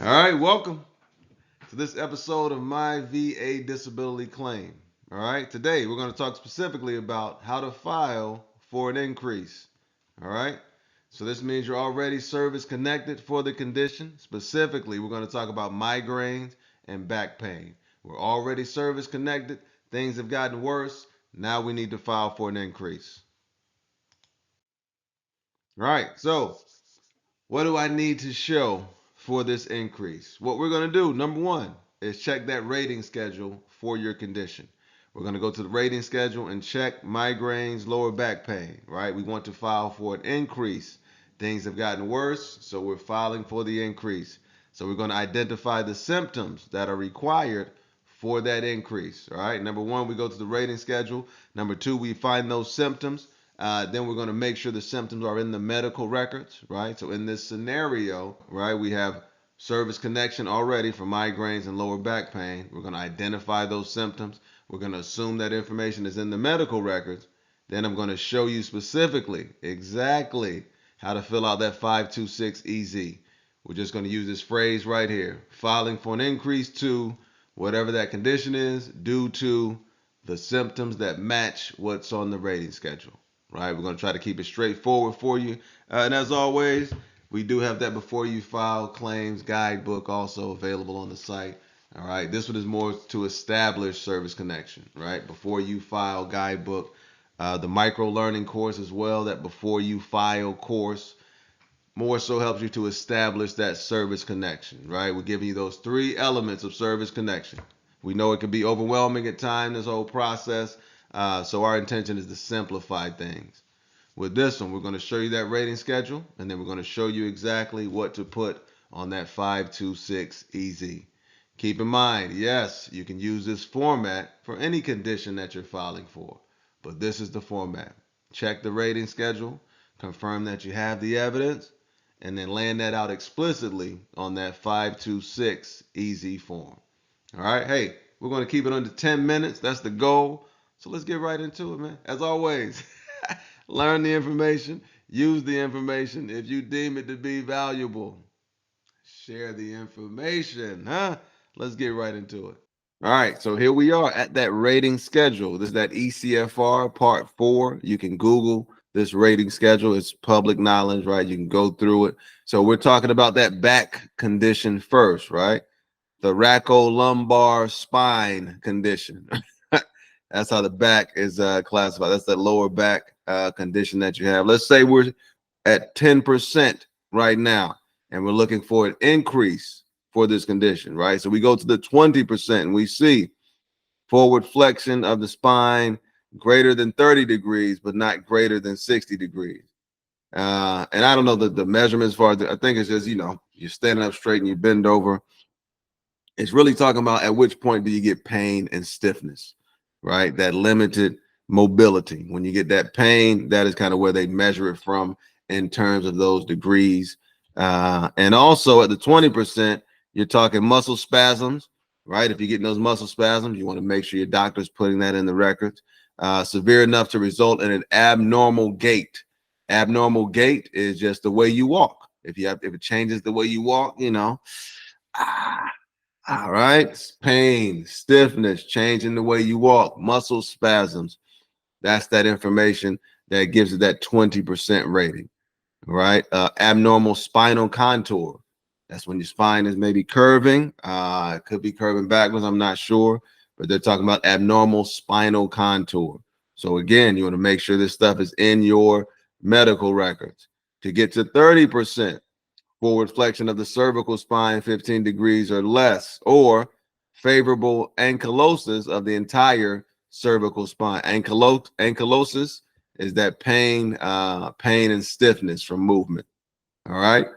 All right, welcome to this episode of My VA Disability Claim. All right, today we're going to talk specifically about how to file for an increase. All right, so this means you're already service connected for the condition. Specifically, we're going to talk about migraines and back pain. We're already service connected, things have gotten worse. Now we need to file for an increase. All right, so what do I need to show for this increase? What we're going to do, number one, is check that rating schedule for your condition. We're going to go to the rating schedule and check migraines, lower back pain, right? We want to file for an increase. Things have gotten worse, so we're filing for the increase. So we're going to identify the symptoms that are required for that increase, all right? Number one, we go to the rating schedule. Number two, we find those symptoms. Then we're going to make sure the symptoms are in the medical records, right? So in this scenario, right, we have service connection already for migraines and lower back pain. We're going to identify those symptoms. We're going to assume that information is in the medical records. Then I'm going to show you specifically exactly how to fill out that 526 EZ. We're just going to use this phrase right here, filing for an increase to whatever that condition is due to the symptoms that match what's on the rating schedule. Right, we're going to try to keep it straightforward for you. And as always, we do have that before you file claims guidebook also available on the site. All right, this one is more to establish service connection, right? Before you file guidebook, the micro learning course as well, that before you file course, more so helps you to establish that service connection, right? We're giving you those three elements of service connection. We know it can be overwhelming at times, this whole process. So our intention is to simplify things. With this one, we're going to show you that rating schedule, and then we're going to show you exactly what to put on that 526 EZ. Keep in mind, yes, you can use this format for any condition that you're filing for, but this is the format. Check the rating schedule, confirm that you have the evidence, and then land that out explicitly on that 526 EZ form. All right, hey, we're going to keep it under 10 minutes. That's the goal. So let's get right into it, man. As always, learn the information, use the information. If you deem it to be valuable, share the information, huh? Let's get right into it. All right, so here we are at that rating schedule. This is that ECFR part 4. You can Google this rating schedule. It's public knowledge, right? You can go through it. So we're talking about that back condition first, right? The raccolumbar spine condition. That's how the back is classified. That's that lower back condition that you have. Let's say we're at 10% right now, and we're looking for an increase for this condition, right? So we go to the 20% and we see forward flexion of the spine greater than 30 degrees, but not greater than 60 degrees. And I don't know the measurements for it. I think it's just, you're standing up straight and you bend over. It's really talking about at which point do you get pain and stiffness, right? That limited mobility. When you get that pain, that is kind of where they measure it from in terms of those degrees. And also at the 20%, you're talking muscle spasms, right? If you're getting those muscle spasms, you want to make sure your doctor's putting that in the records. Severe enough to result in an abnormal gait. Abnormal gait is just the way you walk. If it changes the way you walk, all right. Pain, stiffness, changing the way you walk, muscle spasms. That's that information that gives it that 20% rating. Right. Abnormal spinal contour. That's when your spine is maybe curving. It could be curving backwards. I'm not sure. But they're talking about abnormal spinal contour. So again, you want to make sure this stuff is in your medical records. To get to 30%, forward flexion of the cervical spine 15 degrees or less, or favorable ankylosis of the entire cervical spine. Ankylosis is that pain and stiffness from movement. All right.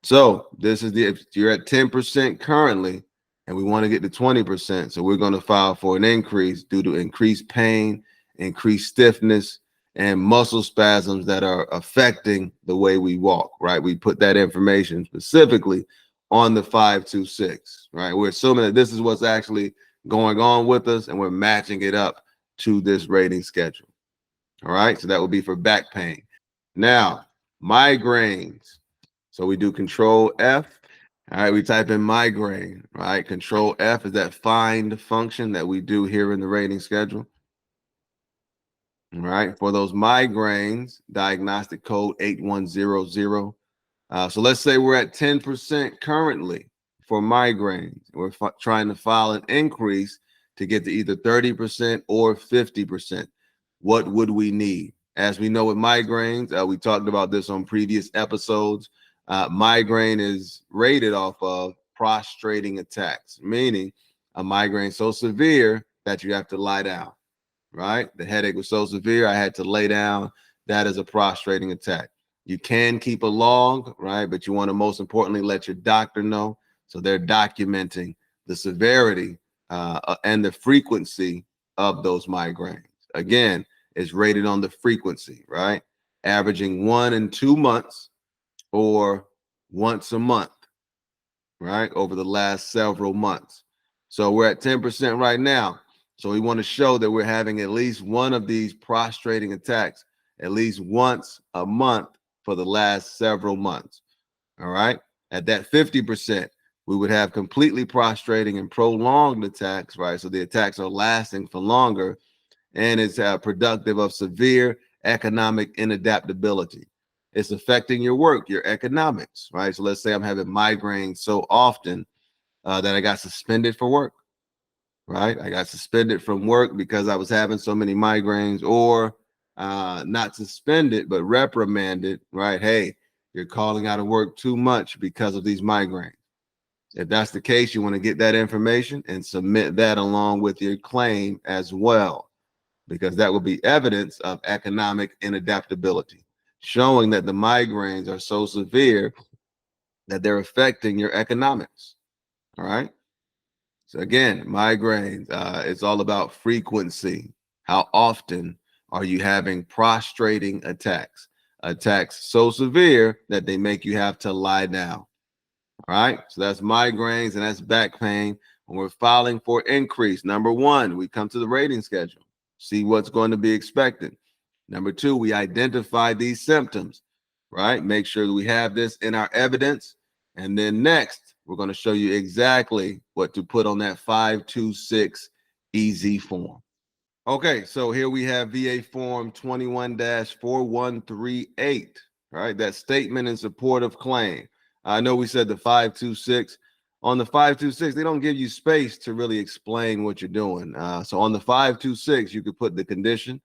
So this is if you're at 10% currently, and we want to get to 20%. So we're going to file for an increase due to increased pain, increased stiffness, and muscle spasms that are affecting the way we walk, right? We put that information specifically on the 526, right? We're assuming that this is what's actually going on with us, and we're matching it up to this rating schedule. All right, so that would be for back pain. Now, migraines. So we do control F, All right, we type in migraine, right? Control F is that find function that we do here in the rating schedule. All right, for those migraines, diagnostic code 8100. So let's say we're at 10% currently for migraines. We're trying to file an increase to get to either 30% or 50%. What would we need? As we know with migraines, we talked about this on previous episodes. Migraine is rated off of prostrating attacks, meaning a migraine so severe that you have to lie down, right? The headache was so severe, I had to lay down. That is a prostrating attack. You can keep a log, right? But you want to most importantly let your doctor know. So they're documenting the severity and the frequency of those migraines. Again, it's rated on the frequency, right? Averaging 1 in 2 months or once a month, right? Over the last several months. So we're at 10% right now. So we want to show that we're having at least one of these prostrating attacks at least once a month for the last several months. All right. At that 50%, we would have completely prostrating and prolonged attacks, right? So the attacks are lasting for longer and it's productive of severe economic inadaptability. It's affecting your work, your economics, right? So let's say I'm having migraines so often that I got suspended for work, right? I got suspended from work because I was having so many migraines, or not suspended, but reprimanded, right? Hey, you're calling out of work too much because of these migraines. If that's the case, you want to get that information and submit that along with your claim as well, because that will be evidence of economic inadaptability, showing that the migraines are so severe that they're affecting your economics. All right. So again, migraines, it's all about frequency. How often are you having prostrating attacks? Attacks so severe that they make you have to lie down. All right. So that's migraines and that's back pain. When we're filing for increase, number one, we come to the rating schedule, see what's going to be expected. Number two, we identify these symptoms, right? Make sure that we have this in our evidence. And then next, we're going to show you exactly what to put on that 526 easy form. Okay, so here we have VA Form 21-4138, right? That statement in support of claim. I know we said the 526. On the 526, they don't give you space to really explain what you're doing. So on the 526, you could put the condition,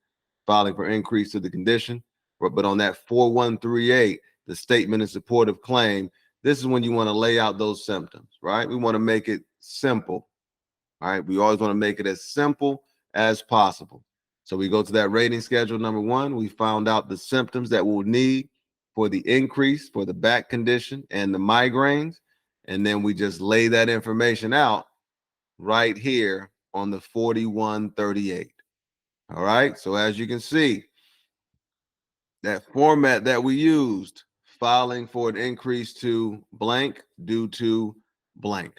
filing for increase to the condition. But on that 4138, the statement in support of claim, this is when you want to lay out those symptoms, right? We want to make it simple. All right. We always want to make it as simple as possible. So we go to that rating schedule. Number one, we found out the symptoms that we'll need for the increase for the back condition and the migraines. And then we just lay that information out right here on the 4138. All right. So as you can see, that format that we used, filing for an increase to blank due to blank.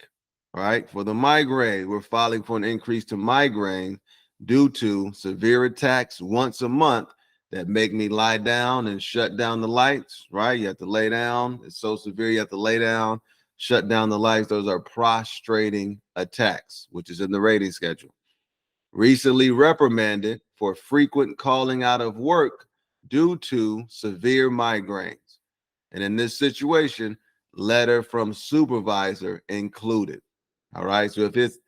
All right. For the migraine, we're filing for an increase to migraine due to severe attacks once a month that make me lie down and shut down the lights. Right. You have to lay down. It's so severe, you have to lay down, shut down the lights. Those are prostrating attacks, which is in the rating schedule. Recently reprimanded for frequent calling out of work due to severe migraines. And in this situation, letter from supervisor included. All right. So if this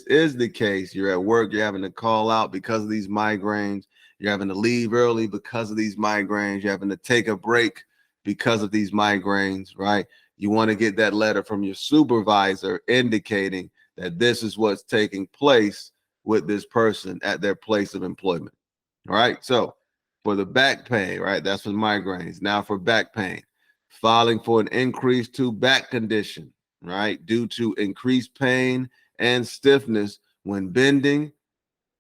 is the case, you're at work, you're having to call out because of these migraines, you're having to leave early because of these migraines, you're having to take a break because of these migraines, right? You want to get that letter from your supervisor indicating that this is what's taking place with this person at their place of employment. All right. So for the back pain, right? That's for migraines. Now for back pain, filing for an increase to back condition, right? Due to increased pain and stiffness when bending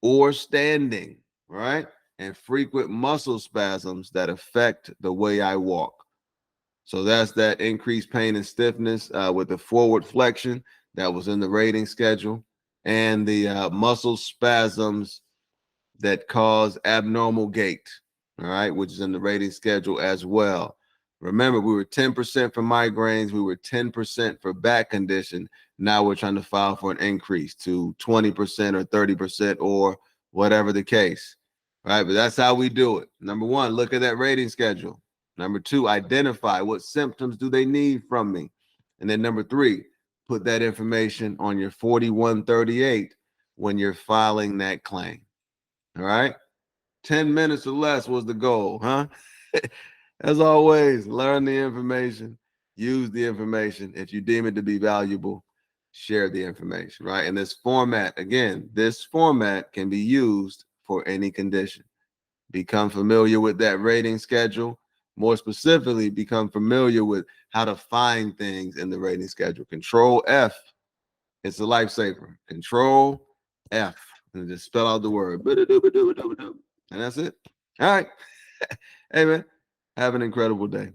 or standing, right? And frequent muscle spasms that affect the way I walk. So that's that increased pain and stiffness with the forward flexion that was in the rating schedule, and the muscle spasms that cause abnormal gait, all right, which is in the rating schedule as well, Remember, we were 10% for migraines. We were 10% for back condition. Now we're trying to file for an increase to 20% or 30% or whatever the case, right? But that's how we do it. Number one, look at that rating schedule. Number two, identify what symptoms do they need from me. And then number three, put that information on your 4138 when you're filing that claim. All right? 10 minutes or less was the goal, huh? As always, learn the information, use the information. If you deem it to be valuable, share the information, right? And this format, again, this format can be used for any condition. Become familiar with that rating schedule. More specifically, become familiar with how to find things in the rating schedule. Control F, it's a lifesaver. Control F, and just spell out the word. And that's it. All right. Hey, man, have an incredible day.